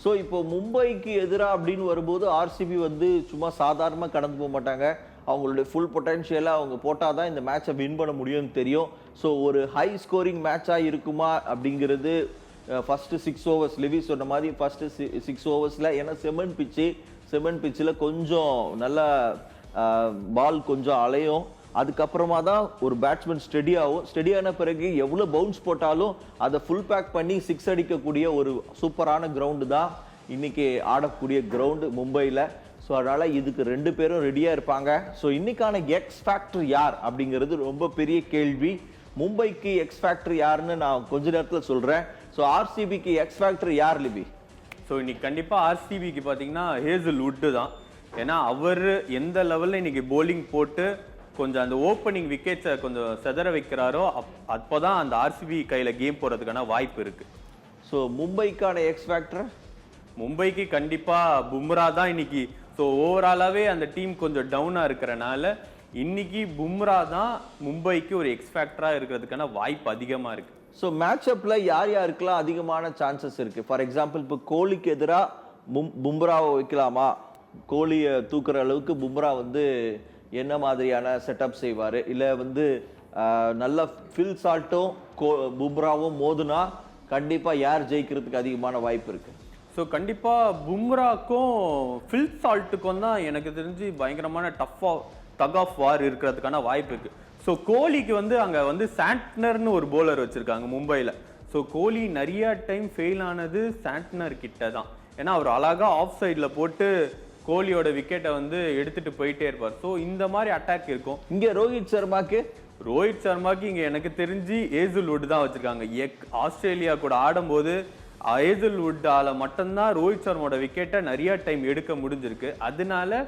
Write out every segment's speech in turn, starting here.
So இப்போ மும்பைக்கு எதிராக அப்படின்னு வரும்போது ஆர்சிபி வந்து சும்மா சாதாரணமாக கடந்து போக மாட்டாங்க. அவங்களுடைய ஃபுல் பொட்டன்ஷியலாக அவங்க போட்டால் தான் இந்த மேட்சை வின் பண்ண முடியும்னு தெரியும். ஸோ ஒரு ஹை ஸ்கோரிங் மேட்சாக இருக்குமா அப்படிங்கிறது ஃபஸ்ட்டு 6 ஓவர்ஸ் லிவி சொன்ன மாதிரி ஃபஸ்ட்டு 6 ஓவர்ஸில், ஏன்னா செமன் பிச்சில் கொஞ்சம் நல்லா பால் கொஞ்சம் அலையும். அதுக்கப்புறமா தான் ஒரு பேட்ஸ்மேன் ஸ்டெடியான பிறகு எவ்வளோ பவுன்ஸ் போட்டாலும் அதை ஃபுல் பேக் பண்ணி 6 அடிக்கக்கூடிய ஒரு சூப்பரான கிரவுண்டு தான் இன்னைக்கு ஆடக்கூடிய கிரவுண்டு மும்பையில். ஸோ அதனால் இதுக்கு 2 பேரும் ரெடியாக இருப்பாங்க. ஸோ இன்னைக்கான எக்ஸ் ஃபேக்டர் யார் அப்படிங்கிறது ரொம்ப பெரிய கேள்வி. மும்பைக்கு எக்ஸ் ஃபேக்டர் யாருன்னு நான் கொஞ்ச நேரத்தில் சொல்கிறேன். ஸோ ஆர்சிபிக்கு எக்ஸ் ஃபேக்டர் யார் லிபி? ஸோ இன்னைக்கு கண்டிப்பாக ஆர்சிபிக்கு பார்த்தீங்கன்னா ஹேசல்வுட்டு தான். ஏன்னா அவர் எந்த லெவலில் இன்னைக்கு போலிங் போட்டு கொஞ்சம் அந்த ஓப்பனிங் விக்கெட்ஸை கொஞ்சம் செதற வைக்கிறாரோ அப்போ தான் அந்த ஆர்சிபி கையில் கேம் போகிறதுக்கான வாய்ப்பு இருக்குது. ஸோ மும்பைக்கான எக்ஸ் ஃபேக்டர்? மும்பைக்கு கண்டிப்பாக பும்ரா தான் இன்னைக்கு. ஸோ ஓவராலாகவே அந்த டீம் கொஞ்சம் டவுனாக இருக்கிறனால இன்னைக்கு பும்ரா தான் மும்பைக்கு ஒரு எக்ஸ் ஃபேக்டராக இருக்கிறதுக்கான வாய்ப்பு அதிகமாக இருக்குது. ஸோ மேட்சப்பில் யாருக்கெல்லாம் அதிகமான சான்சஸ் இருக்குது? ஃபார் எக்ஸாம்பிள் இப்போ கோலிக்கு எதிராக பும்ராவை வைக்கலாமா? கோலியை தூக்குற அளவுக்கு பும்ரா வந்து என்ன மாதிரியான செட்டப் செய்வார்? இல்லை வந்து நல்ல ஃபில் சால்ட்டும் பும்ராவும் மோதுனா கண்டிப்பாக யார் ஜெயிக்கிறதுக்கு அதிகமான வாய்ப்பு இருக்குது? ஸோ கண்டிப்பாக பும்ராக்கும் ஃபில் சால்ட்டுக்கும் தான் எனக்கு தெரிஞ்சு பயங்கரமான டக் ஆஃப் வார் இருக்கிறதுக்கான வாய்ப்பு இருக்குது. ஸோ கோலிக்கு வந்து அங்கே வந்து சாண்ட்னர்னு ஒரு போலர் வச்சுருக்காங்க மும்பையில். ஸோ கோலி நிறைய டைம் ஃபெயில் ஆனது சாண்ட்னர் கிட்ட தான். ஏன்னா அவர் அழகாக ஆஃப் சைடில் போட்டு கோலியோட விக்கெட்டை வந்து எடுத்துகிட்டு போயிட்டே இருப்பார். ஸோ இந்த மாதிரி அட்டாக் இருக்கும். இங்கே ரோஹித் சர்மாக்கு இங்கே எனக்கு தெரிஞ்சு ஹேசல்வுட் தான் வச்சுருக்காங்க. ஆஸ்திரேலியா கூட ஆடும்போது ஹேசல்வுட்டால் மட்டும்தான் ரோஹித் சர்மாவோட விக்கெட்டை நிறைய டைம் எடுக்க முடிஞ்சிருக்கு. அதனால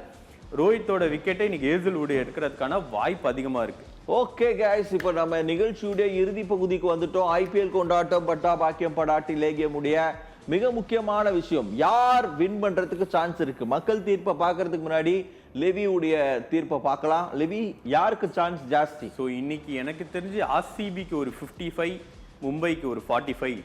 ரோஹித்தோட விக்கெட்டை இன்னைக்கு ஹேசல்வுட் எடுக்கிறதுக்கான வாய்ப்பு அதிகமாக இருக்குது. ஓகே கைஸ், இப்போ நம்ம நிகழ்ச்சியுடைய இறுதி பகுதிக்கு வந்துட்டோம். ஐபிஎல் கொண்டாட்டம் பட்டா பாக்கியம் படாட்டி லேகிய முடிய மிக முக்கியமான விஷயம், யார் வின் பண்றதுக்கு சான்ஸ் இருக்கு? மக்கள் தீர்ப்பை பார்க்கறதுக்கு முன்னாடி லெவியுடைய தீர்ப்பை பார்க்கலாம். லெவி, யாருக்கு சான்ஸ் ஜாஸ்தி? ஸோ இன்னைக்கு எனக்கு தெரிஞ்சு ஆர்சிபிக்கு ஒரு 55, மும்பைக்கு ஒரு 45.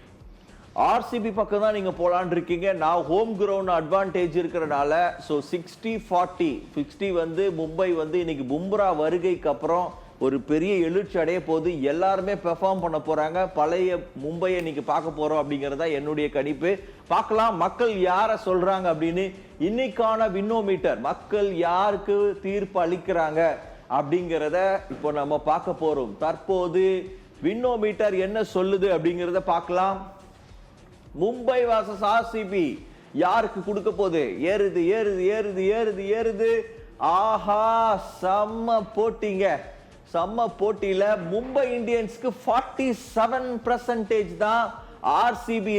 ஆர்சிபி பக்கம் தான் நீங்க போலான் இருக்கீங்க. நான் ஹோம் கிரவுண்ட் அட்வான்டேஜ் இருக்கிறனால ஸோ 60-40. 60 வந்து மும்பை வந்து இன்னைக்கு பும்ரா வருகைக்கு அப்புறம் ஒரு பெரிய எழுச்சி அடைய போது எல்லாருமே பெர்ஃபார்ம் பண்ண போறாங்க. பழைய மும்பையை இன்னைக்கு பார்க்க போறோம் அப்படிங்கறத என்னுடைய கணிப்பு. பார்க்கலாம் மக்கள் யார சொல்றாங்க அப்படின்னு. இன்னைக்கான வின்னோமீட்டர் மக்கள் யாருக்கு தீர்ப்பு அளிக்கிறாங்க அப்படிங்கிறத இப்போ நம்ம பார்க்க போறோம். தற்போது வின்னோமீட்டர் என்ன சொல்லுது அப்படிங்கிறத பார்க்கலாம். மும்பை vs ஆர்சிபி யாருக்கு கொடுக்க போகுது? ஏறுது ஏறுது ஏறுது ஏறுது ஏறுது. ஆஹா, செம்ம போட்டியில மும்பை இந்தியன்ஸ்க்கு 47% தான் ஆர்சிபி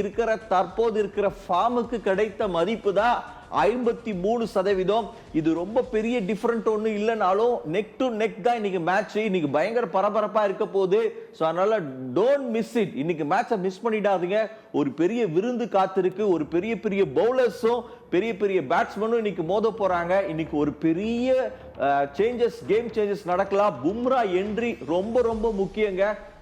தற்போது இருக்கிற ஃபார்முக்கு கிடைத்த மதிப்பு தான் 53%. இது ரொம்ப பெரிய டிஃபரண்ட் ஒண்ணு இல்லைனாலும் நெக் டு நெக் தான் இன்னைக்கு மேட்ச். இன்னைக்கு பயங்கர பரபரப்பா இருக்க போகுது. ஸோ அதனால டோன்ட் மிஸ் இட். இன்னைக்கு மேட்சை மிஸ் பண்ணிடாதீங்க. ஒரு பெரிய விருந்து காத்திருக்கு. ஒரு பெரிய பெரிய பவுலர்ஸும் பெரிய பெரிய பேட்ஸ்மேனும் இன்னைக்கு மோத போறாங்க. இன்னைக்கு ஒரு பெரிய கேம் சேஞ்சஸ் நடக்கலாம். பும்ரா என்ட்ரி ரொம்ப ரொம்ப முக்கியங்க.